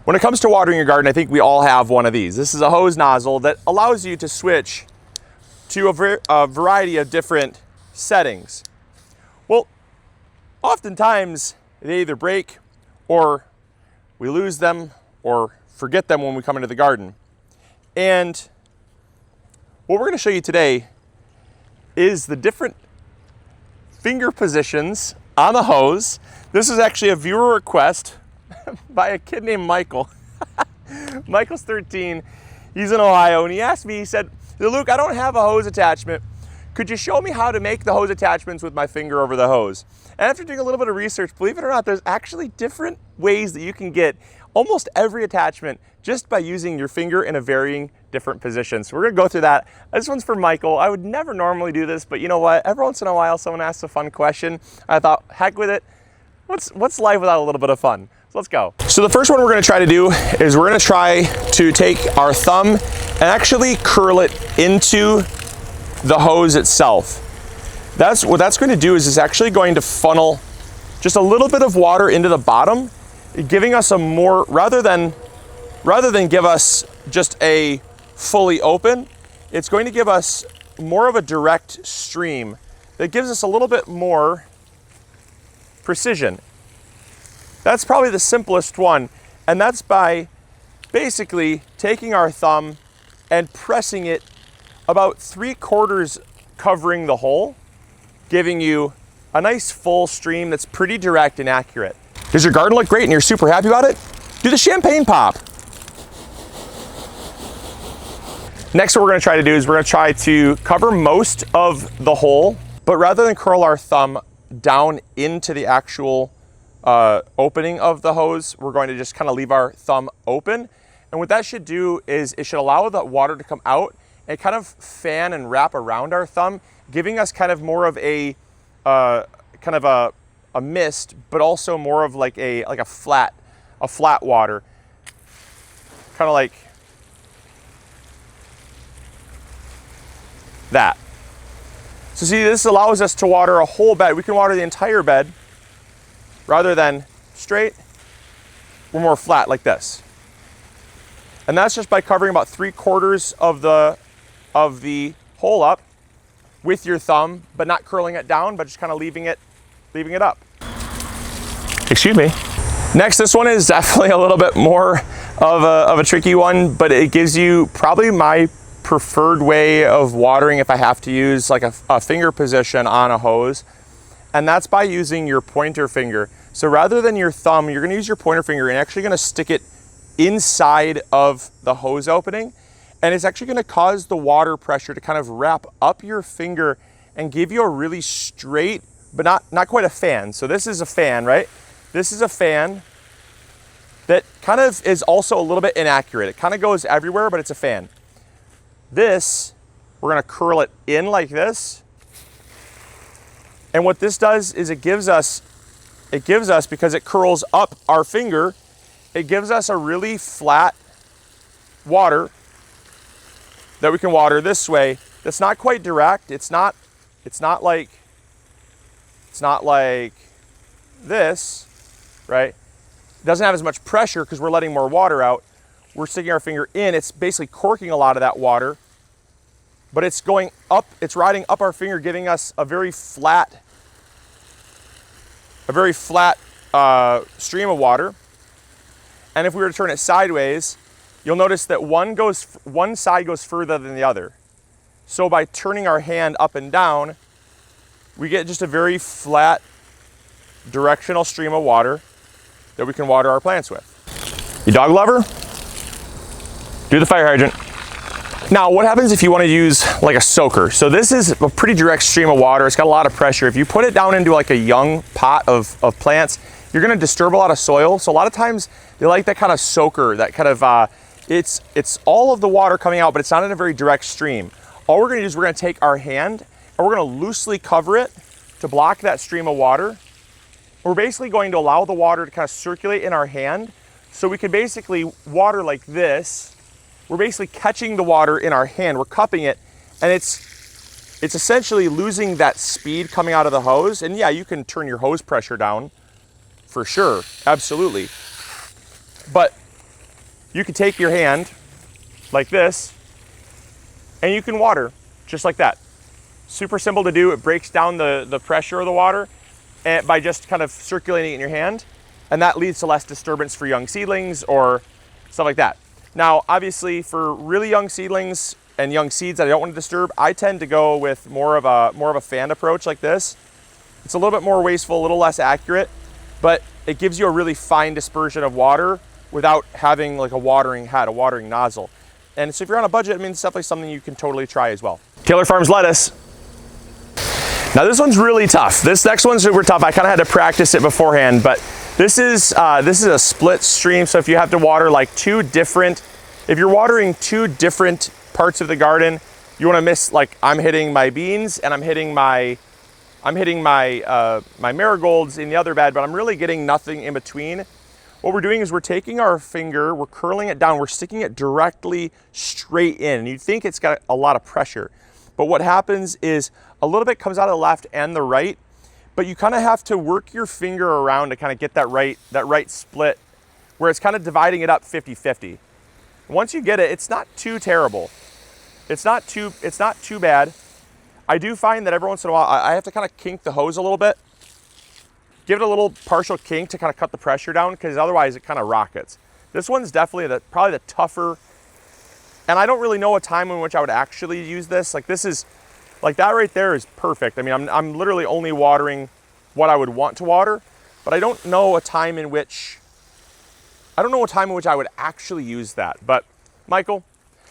When it comes to watering your garden, I think we all have one of these. This is a hose nozzle that allows you to switch to a variety of different settings. Well, oftentimes they either break or we lose them or forget them when we come into the garden. And what we're going to show you today is the different finger positions on the hose. This is actually a viewer request by a kid named Michael. Michael's 13, he's in Ohio, and he asked me, he said, Luke, I don't have a hose attachment. Could you show me how to make the hose attachments with my finger over the hose? And after doing a little bit of research, believe it or not, there's actually different ways that you can get almost every attachment just by using your finger in a varying different position. So we're gonna go through that. This one's for Michael. I would never normally do this, but you know what? Every once in a while, someone asks a fun question. I thought, heck with it. What's life without a little bit of fun? So let's go. So the first one we're gonna try to do is we're gonna try to take our thumb and actually curl it into the hose itself. What that's going to do is it's actually going to funnel just a little bit of water into the bottom, giving us a more, rather than give us just a fully open, it's going to give us more of a direct stream that gives us a little bit more precision. That's probably the simplest one, and that's by basically taking our thumb and pressing it about 3/4 covering the hole, giving you a nice full stream that's pretty direct and accurate. Does your garden look great and you're super happy about it? Do the champagne pop. Next, what we're gonna try to do is we're gonna try to cover most of the hole, but rather than curl our thumb down into the actual opening of the hose, we're going to just kind of leave our thumb open. And what that should do is it should allow the water to come out and kind of fan and wrap around our thumb, giving us kind of more of a mist, but also more of like a flat water, kind of like that. So see, this allows us to water a whole bed. We can water the entire bed rather than straight. We're more flat like this. And that's just by covering about 3/4 of the hole up with your thumb, but not curling it down, but just kind of leaving it up. Excuse me. Next, this one is definitely a little bit more of a tricky one, but it gives you probably my preferred way of watering if I have to use like a finger position on a hose, and that's by using your pointer finger. So rather than your thumb, you're gonna use your pointer finger and actually gonna stick it inside of the hose opening, and it's actually gonna cause the water pressure to kind of wrap up your finger and give you a really straight, but not quite a fan. So this is a fan, right? This is a fan that kind of is also a little bit inaccurate. It kind of goes everywhere, but it's a fan. This, we're gonna curl it in like this. And what this does is it gives us, because it curls up our finger, it gives us a really flat water that we can water this way. That's not quite direct. It's not like this, right? It doesn't have as much pressure because we're letting more water out. We're sticking our finger in. It's basically corking a lot of that water, but it's going up, it's riding up our finger, giving us a very flat stream of water. And if we were to turn it sideways, you'll notice that one side goes further than the other. So by turning our hand up and down, we get just a very flat directional stream of water that we can water our plants with. You dog lover? Do the fire hydrant. Now, what happens if you want to use like a soaker? So this is a pretty direct stream of water. It's got a lot of pressure. If you put it down into like a young pot of plants, you're going to disturb a lot of soil. So a lot of times they like that kind of soaker, that kind of, it's all of the water coming out, but it's not in a very direct stream. All we're going to do is we're going to take our hand and we're going to loosely cover it to block that stream of water. We're basically going to allow the water to kind of circulate in our hand, so we can basically water like this. We're basically catching the water in our hand, we're cupping it, and it's essentially losing that speed coming out of the hose. And yeah, you can turn your hose pressure down for sure, absolutely. But you can take your hand like this and you can water just like that. Super simple to do. It breaks down the pressure of the water and by just kind of circulating it in your hand, and that leads to less disturbance for young seedlings or stuff like that. Now, obviously for really young seedlings and young seeds that I don't want to disturb, I tend to go with more of a fan approach like this. It's a little bit more wasteful, a little less accurate, but it gives you a really fine dispersion of water without having like a watering head, a watering nozzle. And so if you're on a budget, I mean, it's definitely something you can totally try as well. Taylor Farms lettuce. Now this one's really tough. This next one's super tough. I kind of had to practice it beforehand, but this is a split stream. So if you have to water like if you're watering two different parts of the garden, you want to miss, like I'm hitting my beans and I'm hitting my marigolds in the other bed, but I'm really getting nothing in between. What we're doing is we're taking our finger, we're curling it down, we're sticking it directly straight in. You'd think it's got a lot of pressure, but what happens is a little bit comes out of the left and the right, but you kind of have to work your finger around to kind of get that right split where it's kind of dividing it up 50-50. Once you get it, it's not too terrible. It's not too bad. I do find that every once in a while, I have to kind of kink the hose a little bit. Give it a little partial kink to kind of cut the pressure down, because otherwise it kind of rockets. This one's definitely probably the tougher, and I don't really know a time in which I would actually use this. Like this is, like that right there is perfect. I mean, I'm literally only watering what I would want to water, but I don't know a time in which I would actually use that. But Michael,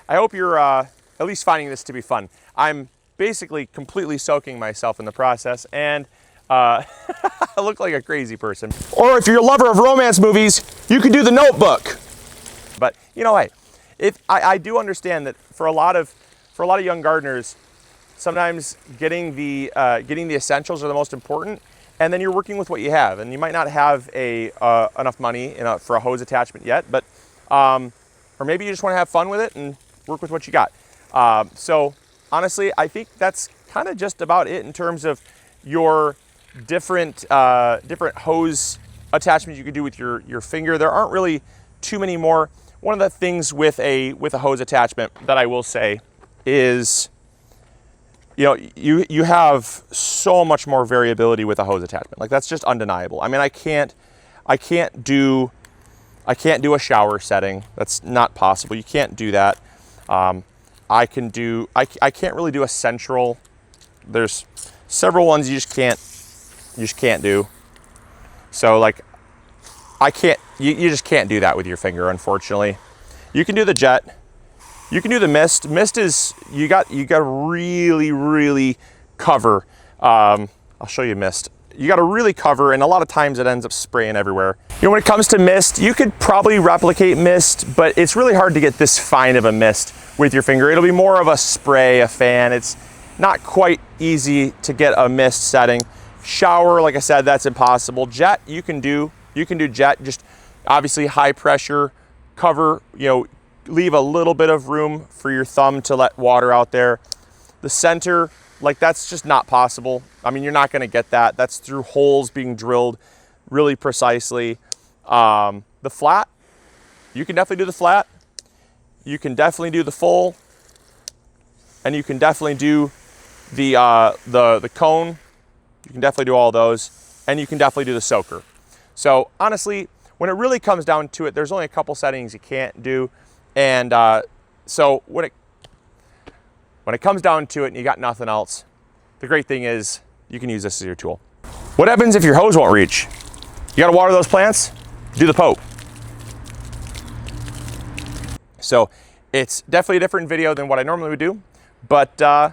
I hope you're at least finding this to be fun. I'm basically completely soaking myself in the process, and I look like a crazy person. Or if you're a lover of romance movies, you could do The Notebook. But you know, hey, I do understand that for a lot of young gardeners, sometimes getting the essentials are the most important, and then you're working with what you have, and you might not have enough money for a hose attachment yet, but or maybe you just want to have fun with it and work with what you got. So honestly, I think that's kind of just about it in terms of your different hose attachments you could do with your finger. There aren't really too many more. One of the things with a hose attachment that I will say is, you know, you have so much more variability with a hose attachment. Like that's just undeniable. I mean, I can't do a shower setting. That's not possible. You can't do that. I can't really do a central. There's several ones you just can't do. So like you just can't do that with your finger, unfortunately. You can do the jet. You can do the mist. Mist is, you got to really cover. I'll show you mist. You got to really cover, and a lot of times it ends up spraying everywhere. You know, when it comes to mist, you could probably replicate mist, but it's really hard to get this fine of a mist with your finger. It'll be more of a spray, a fan. It's not quite easy to get a mist setting. Shower, like I said, that's impossible. Jet, you can do jet, just obviously high pressure, cover, you know, leave a little bit of room for your thumb to let water out there. The center, like that's just not possible. I mean, you're not gonna get that. That's through holes being drilled really precisely. The flat, you can definitely do the flat. You can definitely do the full, and you can definitely do the cone. You can definitely do all those, and you can definitely do the soaker. So honestly, when it really comes down to it, there's only a couple settings you can't do. And so when it comes down to it and you got nothing else, the great thing is you can use this as your tool. What happens if your hose won't reach? You gotta water those plants, do the Pope. So it's definitely a different video than what I normally would do, but I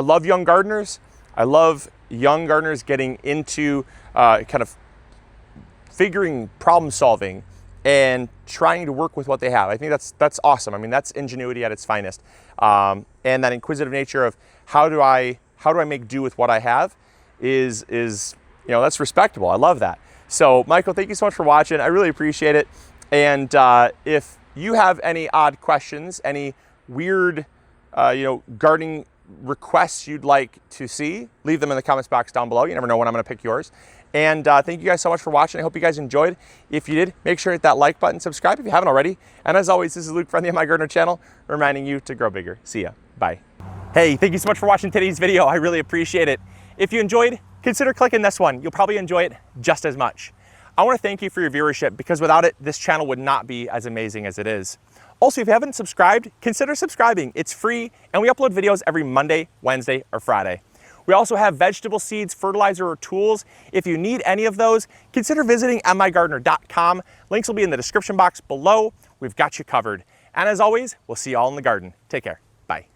love young gardeners. I love young gardeners getting into kind of figuring problem solving and trying to work with what they have. I think that's awesome. I mean, that's ingenuity at its finest. And that inquisitive nature of how do I make do with what I have is, you know, that's respectable. I love that. So Michael, thank you so much for watching. I really appreciate it. And if you have any odd questions, any weird, you know, gardening requests you'd like to see, leave them in the comments box down below. You never know when I'm going to pick yours. And thank you guys so much for watching. I hope you guys enjoyed. If you did, make sure to hit that like button, subscribe if you haven't already. And as always, this is Luke from the MIgardener channel, reminding you to grow bigger. See ya. Bye. Hey, thank you so much for watching today's video. I really appreciate it. If you enjoyed, consider clicking this one. You'll probably enjoy it just as much. I want to thank you for your viewership, because without it, this channel would not be as amazing as it is. Also, if you haven't subscribed, consider subscribing. It's free, and we upload videos every Monday, Wednesday, or Friday. We also have vegetable seeds, fertilizer, or tools. If you need any of those, consider visiting MIgardener.com. Links will be in the description box below. We've got you covered. And as always, we'll see you all in the garden. Take care. Bye.